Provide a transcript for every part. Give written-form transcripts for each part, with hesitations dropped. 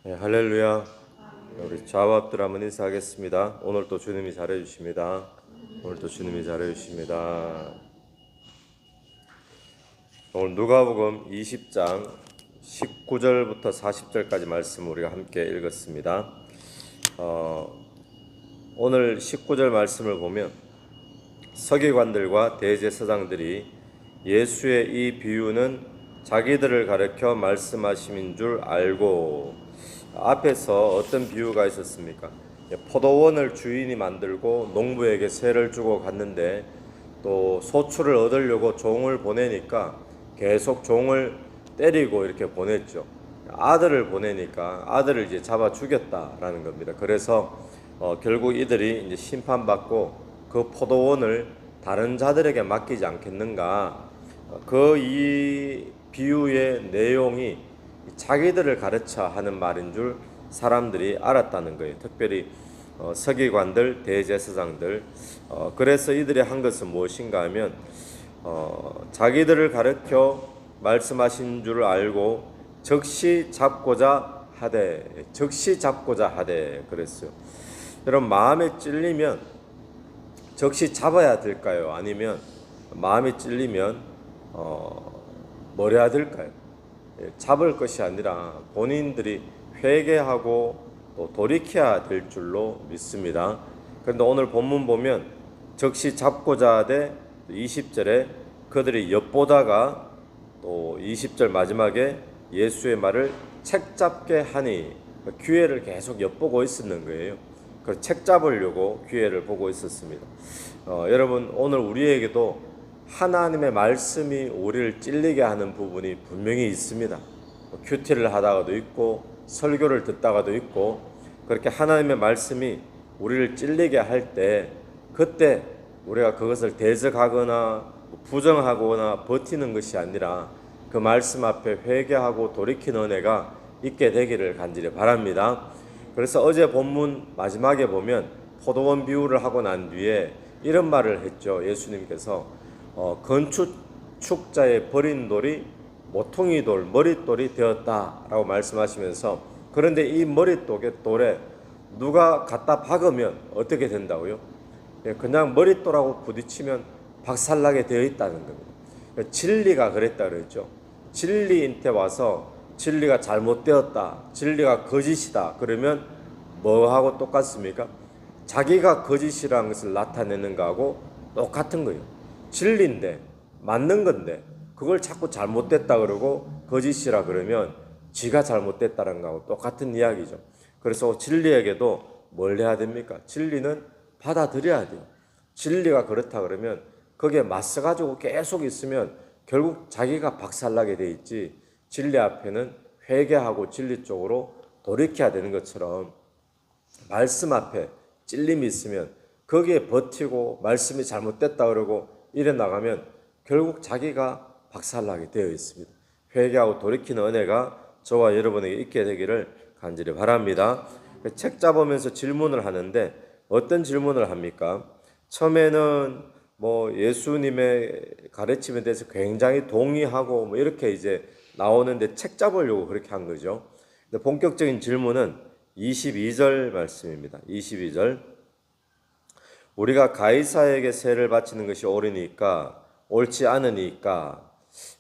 네, 할렐루야. 우리 좌우합들 한번 인사하겠습니다. 오늘도 주님이 잘해주십니다. 오늘도 주님이 잘해주십니다. 오늘 누가복음 20장 19절부터 40절까지 말씀 우리가 함께 읽었습니다. 오늘 19절 말씀을 보면 서기관들과 대제사장들이 예수의 이 비유는 자기들을 가르쳐 말씀하심인 줄 알고, 앞에서 어떤 비유가 있었습니까? 포도원을 주인이 만들고 농부에게 세를 주고 갔는데 또 소출을 얻으려고 종을 보내니까 계속 종을 때리고 이렇게 보냈죠. 아들을 보내니까 아들을 이제 잡아 죽였다라는 겁니다. 그래서 결국 이들이 이제 심판받고 그 포도원을 다른 자들에게 맡기지 않겠는가. 이 비유의 내용이 자기들을 가르쳐 하는 말인 줄 사람들이 알았다는 거예요. 특별히 서기관들, 대제사장들. 그래서 이들이 한 것은 무엇인가 하면 자기들을 가르쳐 말씀하신 줄 알고 즉시 잡고자 하되 그랬어요. 여러분, 마음에 찔리면 즉시 잡아야 될까요? 아니면 마음에 찔리면 뭘 해야 될까요? 잡을 것이 아니라 본인들이 회개하고 또 돌이켜야 될 줄로 믿습니다. 그런데 오늘 본문 보면 즉시 잡고자 하되 20절에 그들이 엿보다가 또 20절 마지막에 예수의 말을 책잡게 하니, 기회를 계속 엿보고 있었는 거예요. 그 책 잡으려고 기회를 보고 있었습니다. 여러분, 오늘 우리에게도 하나님의 말씀이 우리를 찔리게 하는 부분이 분명히 있습니다. 큐티를 하다가도 있고 설교를 듣다가도 있고, 그렇게 하나님의 말씀이 우리를 찔리게 할 때 그때 우리가 그것을 대적하거나 부정하거나 버티는 것이 아니라 그 말씀 앞에 회개하고 돌이키는 은혜가 있게 되기를 간절히 바랍니다. 그래서 어제 본문 마지막에 보면 포도원 비유를 하고 난 뒤에 이런 말을 했죠. 예수님께서 건축자의 버린 돌이 모퉁이 돌, 머릿돌이 되었다라고 말씀하시면서, 그런데 이 머릿돌에 누가 갖다 박으면 어떻게 된다고요? 그냥 머릿돌하고 부딪히면 박살나게 되어 있다는 겁니다. 진리가 그랬다 그랬죠. 진리한테 와서 진리가 잘못되었다, 진리가 거짓이다 그러면 뭐하고 똑같습니까? 자기가 거짓이라는 것을 나타내는 거하고 똑같은 거예요. 진리인데, 맞는 건데 그걸 자꾸 잘못됐다 그러고 거짓이라 그러면 지가 잘못됐다는 거하고 똑같은 이야기죠. 그래서 진리에게도 뭘 해야 됩니까? 진리는 받아들여야 돼요. 진리가 그렇다 그러면 거기에 맞서가지고 계속 있으면 결국 자기가 박살나게 돼 있지, 진리 앞에는 회개하고 진리 쪽으로 돌이켜야 되는 것처럼 말씀 앞에 찔림이 있으면 거기에 버티고 말씀이 잘못됐다 그러고 이래 나가면 결국 자기가 박살나게 되어 있습니다. 회개하고 돌이키는 은혜가 저와 여러분에게 있게 되기를 간절히 바랍니다. 책 잡으면서 질문을 하는데 어떤 질문을 합니까? 처음에는 예수님의 가르침에 대해서 굉장히 동의하고 이렇게 이제 나오는데 책 잡으려고 그렇게 한 거죠. 근데 본격적인 질문은 22절 말씀입니다. 22절. 우리가 가이사에게 세를 바치는 것이 옳으니까 옳지 않으니까,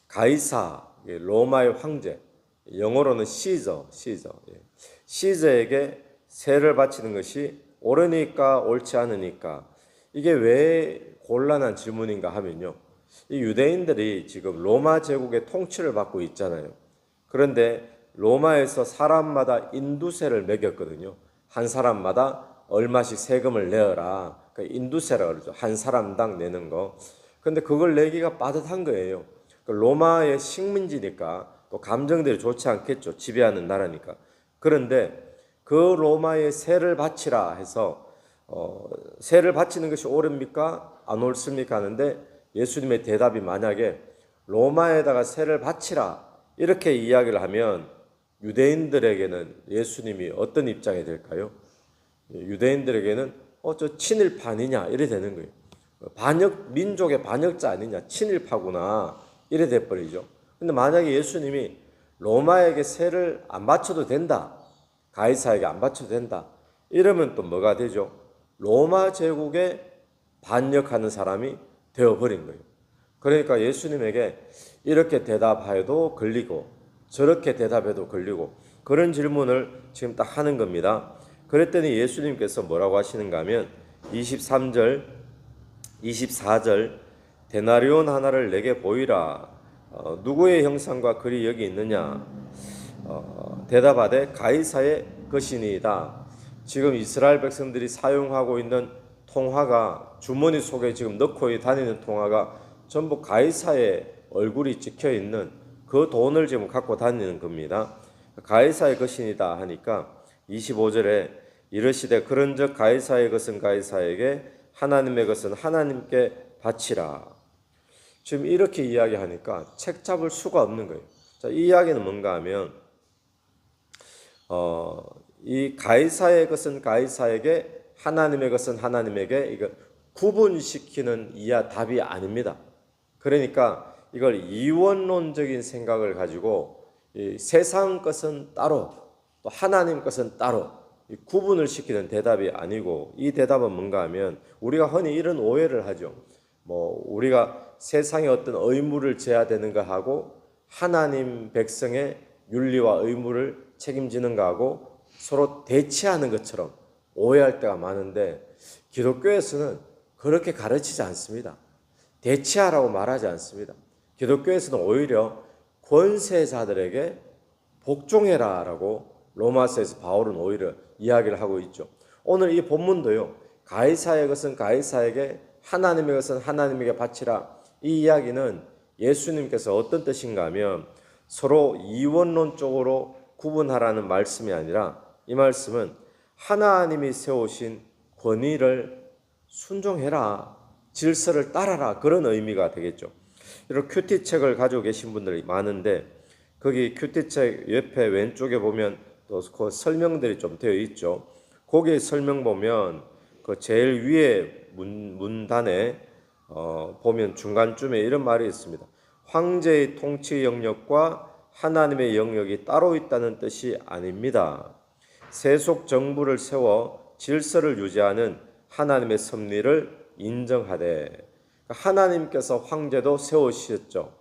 가이사, 로마의 황제, 영어로는 시저에게 세를 바치는 것이 옳으니까 옳지 않으니까, 이게 왜 곤란한 질문인가 하면요, 이 유대인들이 지금 로마 제국의 통치를 받고 있잖아요. 그런데 로마에서 사람마다 인두세를 매겼거든요. 한 사람마다 얼마씩 세금을 내어라. 그 인두세라고 그러죠. 한 사람당 내는 거. 근데 그걸 내기가 빠듯한 거예요. 로마의 식민지니까 또 감정들이 좋지 않겠죠. 지배하는 나라니까. 그런데 그 로마의 세를 바치라 해서 세를 바치는 것이 옳습니까? 안 옳습니까? 하는데 예수님의 대답이 만약에 로마에다가 세를 바치라 이렇게 이야기를 하면 유대인들에게는 예수님이 어떤 입장이 될까요? 유대인들에게는 저 친일파니냐 이래 되는 거예요. 민족의 반역자 아니냐, 친일파구나 이래 돼버리죠. 근데 만약에 예수님이 로마에게 세를 안 바쳐도 된다, 가이사에게 안 바쳐도 된다. 이러면 또 뭐가 되죠? 로마 제국에 반역하는 사람이 되어버린 거예요. 그러니까 예수님에게 이렇게 대답해도 걸리고 저렇게 대답해도 걸리고 그런 질문을 지금 딱 하는 겁니다. 그랬더니 예수님께서 뭐라고 하시는가 하면 23절, 24절 데나리온 하나를 내게 보이라. 누구의 형상과 글이 여기 있느냐? 대답하되 가이사의 것이니이다. 지금 이스라엘 백성들이 사용하고 있는 통화가 주머니 속에 지금 넣고 다니는 통화가 전부 가이사의 얼굴이 찍혀 있는 그 돈을 지금 갖고 다니는 겁니다. 가이사의 것이니다 하니까 25절에 이르시되 그런즉 가이사의 것은 가이사에게 하나님의 것은 하나님께 바치라. 지금 이렇게 이야기하니까 책 잡을 수가 없는 거예요. 자, 이 이야기는 뭔가 하면 이 가이사의 것은 가이사에게 하나님의 것은 하나님에게 이거 구분시키는 답이 아닙니다. 그러니까 이걸 이원론적인 생각을 가지고 이 세상 것은 따로 또 하나님 것은 따로 구분을 시키는 대답이 아니고 이 대답은 뭔가 하면 우리가 흔히 이런 오해를 하죠. 우리가 세상의 어떤 의무를 져야 되는가 하고 하나님 백성의 윤리와 의무를 책임지는가 하고 서로 대치하는 것처럼 오해할 때가 많은데 기독교에서는 그렇게 가르치지 않습니다. 대치하라고 말하지 않습니다. 기독교에서는 오히려 권세자들에게 복종해라라고 로마서에서 바울은 오히려 이야기를 하고 있죠. 오늘 이 본문도요. 가이사의 것은 가이사에게 하나님의 것은 하나님에게 바치라. 이 이야기는 예수님께서 어떤 뜻인가 하면 서로 이원론적으로 구분하라는 말씀이 아니라 이 말씀은 하나님이 세우신 권위를 순종해라. 질서를 따라라. 그런 의미가 되겠죠. 이런 큐티책을 가지고 계신 분들이 많은데 거기 큐티책 옆에 왼쪽에 보면 또 그 설명들이 좀 되어 있죠. 거기에 설명 보면 그 제일 위에 문단에 보면 중간쯤에 이런 말이 있습니다. 황제의 통치 영역과 하나님의 영역이 따로 있다는 뜻이 아닙니다. 세속 정부를 세워 질서를 유지하는 하나님의 섭리를 인정하되 하나님께서 황제도 세우셨죠.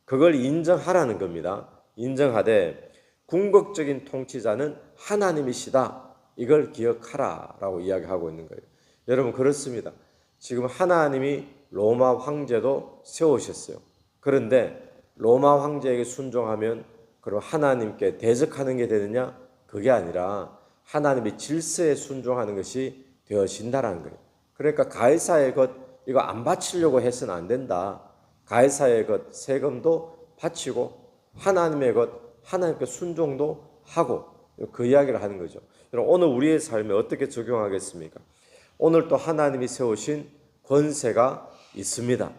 그걸 인정하라는 겁니다. 인정하되 궁극적인 통치자는 하나님이시다. 이걸 기억하라라고 이야기하고 있는 거예요. 여러분 그렇습니다. 지금 하나님이 로마 황제도 세우셨어요. 그런데 로마 황제에게 순종하면 그럼 하나님께 대적하는 게 되느냐? 그게 아니라 하나님의 질서에 순종하는 것이 되어진다라는 거예요. 그러니까 가이사의 것 이거 안 바치려고 해서는 안 된다. 가이사의 것 세금도 바치고 하나님의 것 하나님께 순종도 하고 그 이야기를 하는 거죠. 여러분 오늘 우리의 삶에 어떻게 적용하겠습니까? 오늘 또 하나님이 세우신 권세가 있습니다.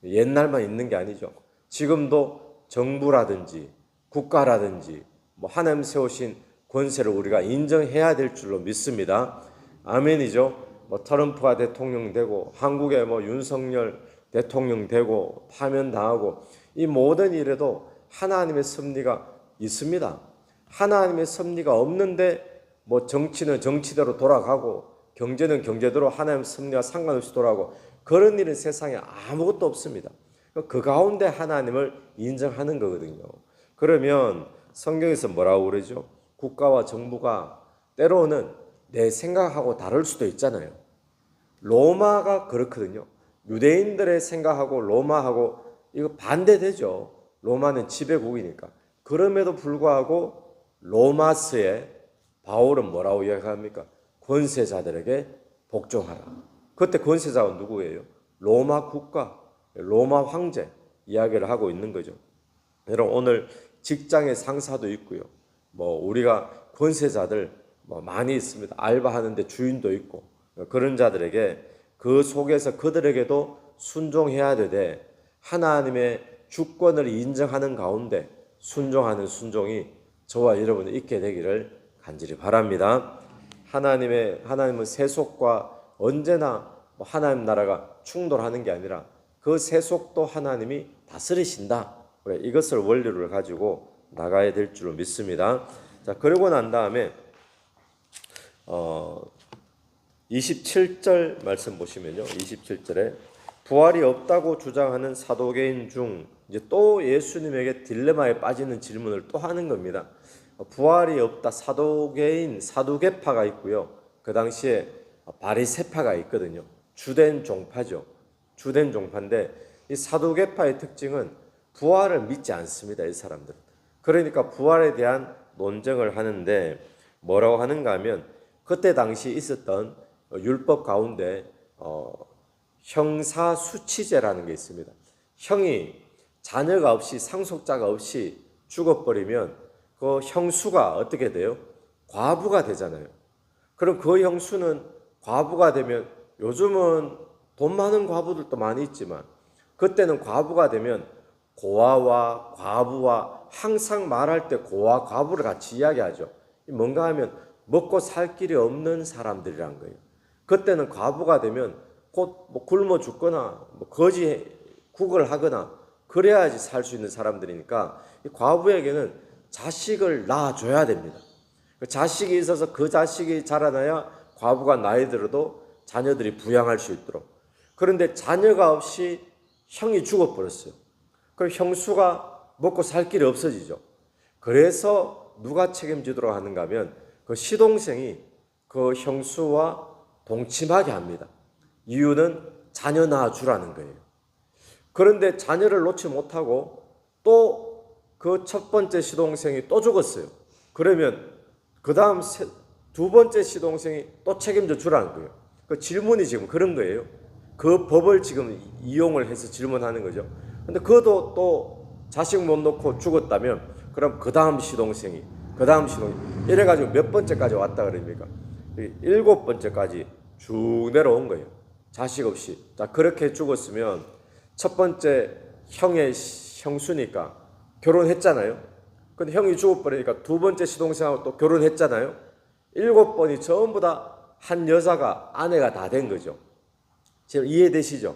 옛날만 있는 게 아니죠. 지금도 정부라든지 국가라든지 하나님 세우신 권세를 우리가 인정해야 될 줄로 믿습니다. 아멘이죠. 트럼프가 대통령 되고 한국에 윤석열 대통령 되고 파면당하고 이 모든 일에도 하나님의 섭리가 있습니다. 하나님의 섭리가 없는데 정치는 정치대로 돌아가고 경제는 경제대로 하나님의 섭리와 상관없이 돌아가고 그런 일은 세상에 아무것도 없습니다. 그 가운데 하나님을 인정하는 거거든요. 그러면 성경에서 뭐라고 그러죠? 국가와 정부가 때로는 내 생각하고 다를 수도 있잖아요. 로마가 그렇거든요. 유대인들의 생각하고 로마하고 이거 반대되죠. 로마는 지배국이니까. 그럼에도 불구하고 로마서에 바울은 뭐라고 이야기합니까? 권세자들에게 복종하라. 그때 권세자가 누구예요? 로마 국가, 로마 황제 이야기를 하고 있는 거죠. 여러분 오늘 직장의 상사도 있고요. 우리가 권세자들 많이 있습니다. 알바하는데 주인도 있고 그런 자들에게 그 속에서 그들에게도 순종해야 되되 하나님의 주권을 인정하는 가운데 순종하는 순종이 저와 여러분이 있게 되기를 간절히 바랍니다. 하나님은 세속과 언제나 하나님 나라가 충돌하는 게 아니라 그 세속도 하나님이 다스리신다. 이것을 원리를 가지고 나가야 될 줄로 믿습니다. 자, 그러고 난 다음에 27절 말씀 보시면요. 27절에 부활이 없다고 주장하는 사도개인 중 이제 또 예수님에게 딜레마에 빠지는 질문을 또 하는 겁니다. 부활이 없다. 사도개인, 사두개파가 있고요. 그 당시에 바리새파가 있거든요. 주된 종파죠. 주된 종파인데 이 사두개파의 특징은 부활을 믿지 않습니다. 이 사람들은. 그러니까 부활에 대한 논쟁을 하는데 뭐라고 하는가 하면 그때 당시 있었던 율법 가운데 형사수치제라는 게 있습니다. 형이 자녀가 없이 상속자가 없이 죽어버리면 그 형수가 어떻게 돼요? 과부가 되잖아요. 그럼 그 형수는 과부가 되면 요즘은 돈 많은 과부들도 많이 있지만 그때는 과부가 되면 고아와 과부와 항상 말할 때 고아 과부를 같이 이야기하죠. 뭔가 하면 먹고 살 길이 없는 사람들이란 거예요. 그때는 과부가 되면 곧 뭐 굶어 죽거나 뭐 거지 국을 하거나 그래야지 살 수 있는 사람들이니까 이 과부에게는 자식을 낳아줘야 됩니다. 그 자식이 있어서 그 자식이 자라나야 과부가 나이 들어도 자녀들이 부양할 수 있도록. 그런데 자녀가 없이 형이 죽어버렸어요. 그럼 형수가 먹고 살 길이 없어지죠. 그래서 누가 책임지도록 하는가 하면 그 시동생이 그 형수와 동침하게 합니다. 이유는 자녀 낳아주라는 거예요. 그런데 자녀를 놓지 못하고 또 그 첫 번째 시동생이 또 죽었어요. 그러면 그 다음 두 번째 시동생이 또 책임져 주라는 거예요. 그 질문이 지금 그런 거예요. 그 법을 지금 이용을 해서 질문하는 거죠. 근데 그것도 또 자식 못 놓고 죽었다면 그럼 그 다음 시동생이 이래가지고 몇 번째까지 왔다 그럽니까? 7번째까지 쭉 내려온 거예요. 자식 없이. 자, 그렇게 죽었으면 첫 번째 형의 형수니까 결혼했잖아요. 근데 형이 죽어버리니까 두 번째 시동생하고 또 결혼했잖아요. 7번이 전부 다 한 여자가 아내가 다 된 거죠. 지금 이해되시죠?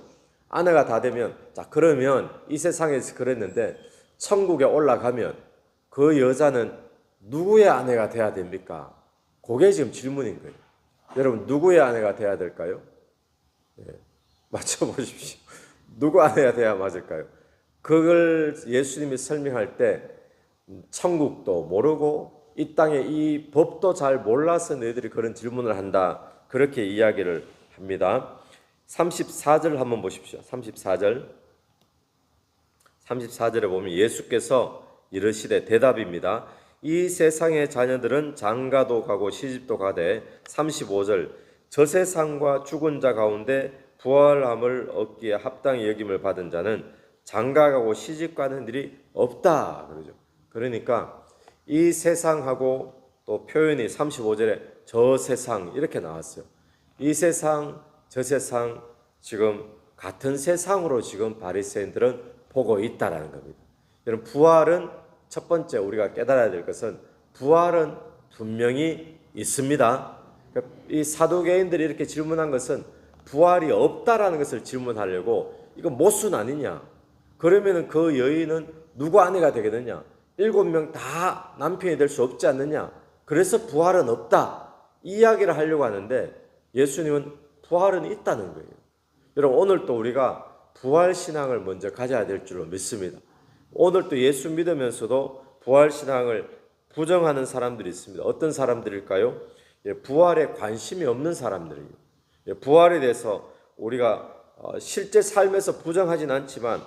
아내가 다 되면 자 그러면 이 세상에서 그랬는데 천국에 올라가면 그 여자는 누구의 아내가 돼야 됩니까? 그게 지금 질문인 거예요. 여러분 누구의 아내가 돼야 될까요? 네, 맞춰보십시오. 누구 아내가 돼야 맞을까요? 그걸 예수님이 설명할 때 천국도 모르고 이 땅에 이 법도 잘 몰라서 너희들이 그런 질문을 한다. 그렇게 이야기를 합니다. 34절 한번 보십시오. 34절에 보면 예수께서 이르시되 대답입니다. 이 세상의 자녀들은 장가도 가고 시집도 가되 35절 저 세상과 죽은 자 가운데 부활함을 얻기에 합당히 여김을 받은 자는 장가가고 시집 가는 일이 없다 그러죠. 그러니까 이 세상하고 또 표현이 35절에 저 세상 이렇게 나왔어요. 이 세상 저 세상 지금 같은 세상으로 지금 바리새인들은 보고 있다라는 겁니다. 여러분 부활은 첫 번째 우리가 깨달아야 될 것은 부활은 분명히 있습니다. 이 사두개인들이 이렇게 질문한 것은 부활이 없다라는 것을 질문하려고 이거 모순 아니냐? 그러면은 그 여인은 누구 아내가 되겠느냐? 7명 다 남편이 될 수 없지 않느냐? 그래서 부활은 없다. 이 이야기를 하려고 하는데 예수님은 부활은 있다는 거예요. 여러분 오늘 또 우리가 부활신앙을 먼저 가져야 될 줄로 믿습니다. 오늘 또 예수 믿으면서도 부활신앙을 부정하는 사람들이 있습니다. 어떤 사람들일까요? 부활에 관심이 없는 사람들이에요. 부활에 대해서 우리가 실제 삶에서 부정하진 않지만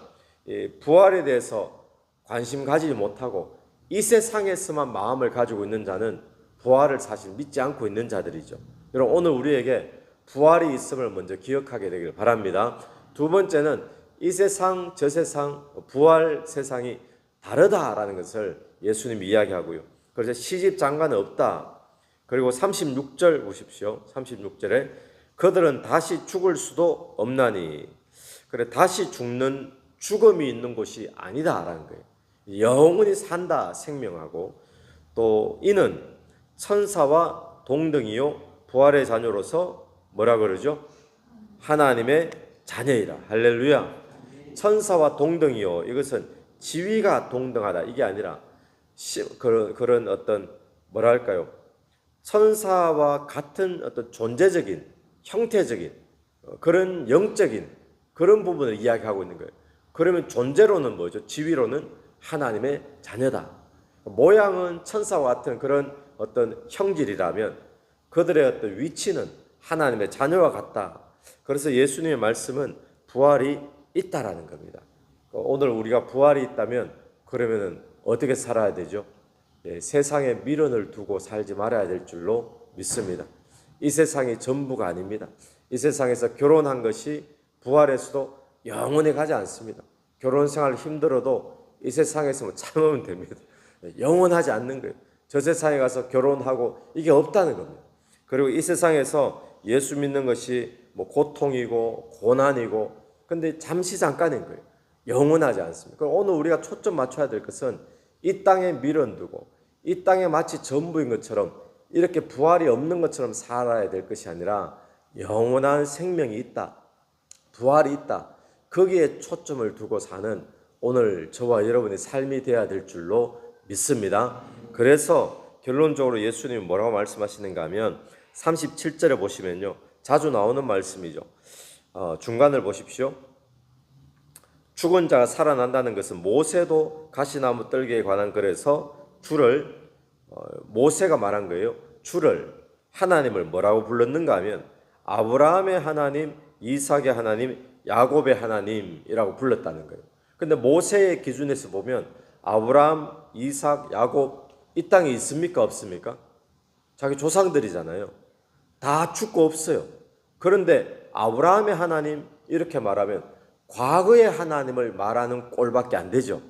부활에 대해서 관심 가지지 못하고 이 세상에서만 마음을 가지고 있는 자는 부활을 사실 믿지 않고 있는 자들이죠. 여러분 오늘 우리에게 부활이 있음을 먼저 기억하게 되길 바랍니다. 두 번째는 이 세상 저 세상 부활 세상이 다르다라는 것을 예수님이 이야기하고요. 그래서 시집 장가는 없다. 그리고 36절 보십시오. 36절에 그들은 다시 죽을 수도 없나니 그래 다시 죽는 죽음이 있는 곳이 아니다라는 거예요. 영원히 산다 생명하고 또 이는 천사와 동등이요 부활의 자녀로서 뭐라 그러죠? 하나님의 자녀이라. 할렐루야. 천사와 동등이요 이것은 지위가 동등하다 이게 아니라 그런 어떤 뭐랄까요? 천사와 같은 어떤 존재적인, 형태적인 그런 영적인 그런 부분을 이야기하고 있는 거예요. 그러면 존재로는 뭐죠? 지위로는 하나님의 자녀다. 모양은 천사와 같은 그런 어떤 형질이라면 그들의 어떤 위치는 하나님의 자녀와 같다. 그래서 예수님의 말씀은 부활이 있다라는 겁니다. 오늘 우리가 부활이 있다면 그러면은 어떻게 살아야 되죠? 세상에 미련을 두고 살지 말아야 될 줄로 믿습니다. 이 세상이 전부가 아닙니다. 이 세상에서 결혼한 것이 부활에서도 영원히 가지 않습니다. 결혼 생활 힘들어도 이 세상에서 참으면 됩니다. 영원하지 않는 거예요. 저 세상에 가서 결혼하고 이게 없다는 겁니다. 그리고 이 세상에서 예수 믿는 것이 뭐 고통이고 고난이고 근데 잠시 잠깐인 거예요. 영원하지 않습니다. 그럼 오늘 우리가 초점 맞춰야 될 것은 이 땅에 미련 두고 이 땅에 마치 전부인 것처럼 이렇게 부활이 없는 것처럼 살아야 될 것이 아니라 영원한 생명이 있다. 부활이 있다. 거기에 초점을 두고 사는 오늘 저와 여러분의 삶이 되어야 될 줄로 믿습니다. 그래서 결론적으로 예수님이 뭐라고 말씀하시는가 하면 37절에 보시면요. 자주 나오는 말씀이죠. 중간을 보십시오. 죽은 자가 살아난다는 것은 모세도 가시나무 떨기에 관한 글에서 주를 모세가 말한 거예요. 주를 하나님을 뭐라고 불렀는가 하면 아브라함의 하나님, 이삭의 하나님, 야곱의 하나님이라고 불렀다는 거예요. 근데 모세의 기준에서 보면 아브라함, 이삭, 야곱 이 땅에 있습니까? 없습니까? 자기 조상들이잖아요. 다 죽고 없어요. 그런데 아브라함의 하나님 이렇게 말하면 과거의 하나님을 말하는 꼴밖에 안 되죠.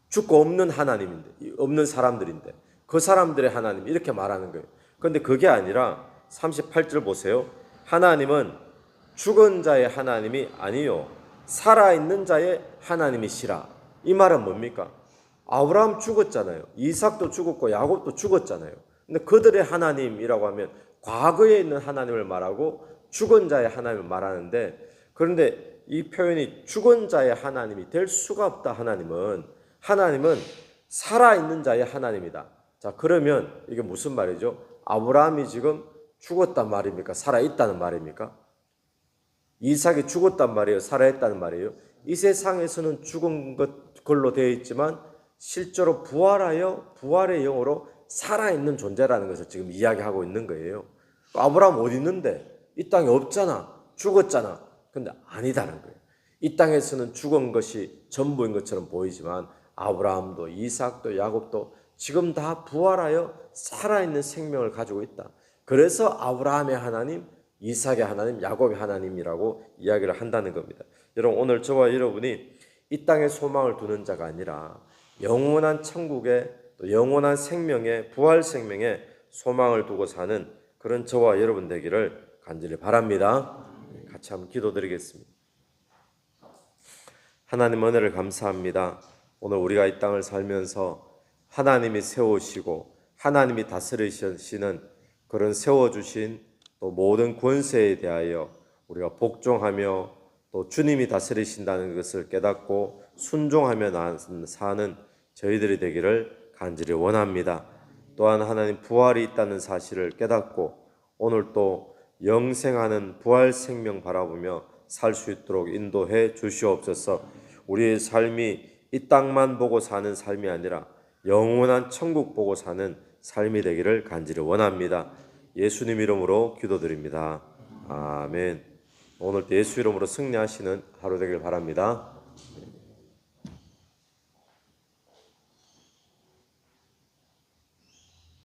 죽고 없는 하나님인데, 없는 사람들인데 그 사람들의 하나님 이렇게 말하는 거예요. 그런데 그게 아니라 38절 보세요. 하나님은 죽은 자의 하나님이 아니요 살아있는 자의 하나님이시라. 이 말은 뭡니까? 아브라함 죽었잖아요. 이삭도 죽었고 야곱도 죽었잖아요. 근데 그들의 하나님이라고 하면 과거에 있는 하나님을 말하고 죽은 자의 하나님을 말하는데 그런데 이 표현이 죽은 자의 하나님이 될 수가 없다. 하나님은 살아있는 자의 하나님이다. 자, 그러면 이게 무슨 말이죠? 아브라함이 지금 죽었단 말입니까? 살아있다는 말입니까? 이삭이 죽었단 말이에요? 살아있다는 말이에요? 이 세상에서는 죽은 걸로 되어 있지만 실제로 부활하여 부활의 영으로 살아있는 존재라는 것을 지금 이야기하고 있는 거예요. 아브라함 어디 있는데? 이 땅에 없잖아. 죽었잖아. 근데 아니다는 거예요. 이 땅에서는 죽은 것이 전부인 것처럼 보이지만 아브라함도 이삭도 야곱도 지금 다 부활하여 살아있는 생명을 가지고 있다. 그래서 아브라함의 하나님, 이삭의 하나님, 야곱의 하나님이라고 이야기를 한다는 겁니다. 여러분 오늘 저와 여러분이 이 땅에 소망을 두는 자가 아니라 영원한 천국에 또 영원한 생명에 부활 생명에 소망을 두고 사는 그런 저와 여러분 되기를 간절히 바랍니다. 같이 한번 기도드리겠습니다. 하나님 은혜를 감사합니다. 오늘 우리가 이 땅을 살면서 하나님이 세우시고 하나님이 다스리시는 그런 세워주신 또 모든 권세에 대하여 우리가 복종하며 또 주님이 다스리신다는 것을 깨닫고 순종하며 사는 저희들이 되기를 간절히 원합니다. 또한 하나님 부활이 있다는 사실을 깨닫고 오늘 또 영생하는 부활 생명 바라보며 살 수 있도록 인도해 주시옵소서. 우리의 삶이 이 땅만 보고 사는 삶이 아니라 영원한 천국 보고 사는 삶이 되기를 간절히 원합니다. 예수님 이름으로 기도드립니다. 아멘. 오늘도 예수 이름으로 승리하시는 하루 되길 바랍니다.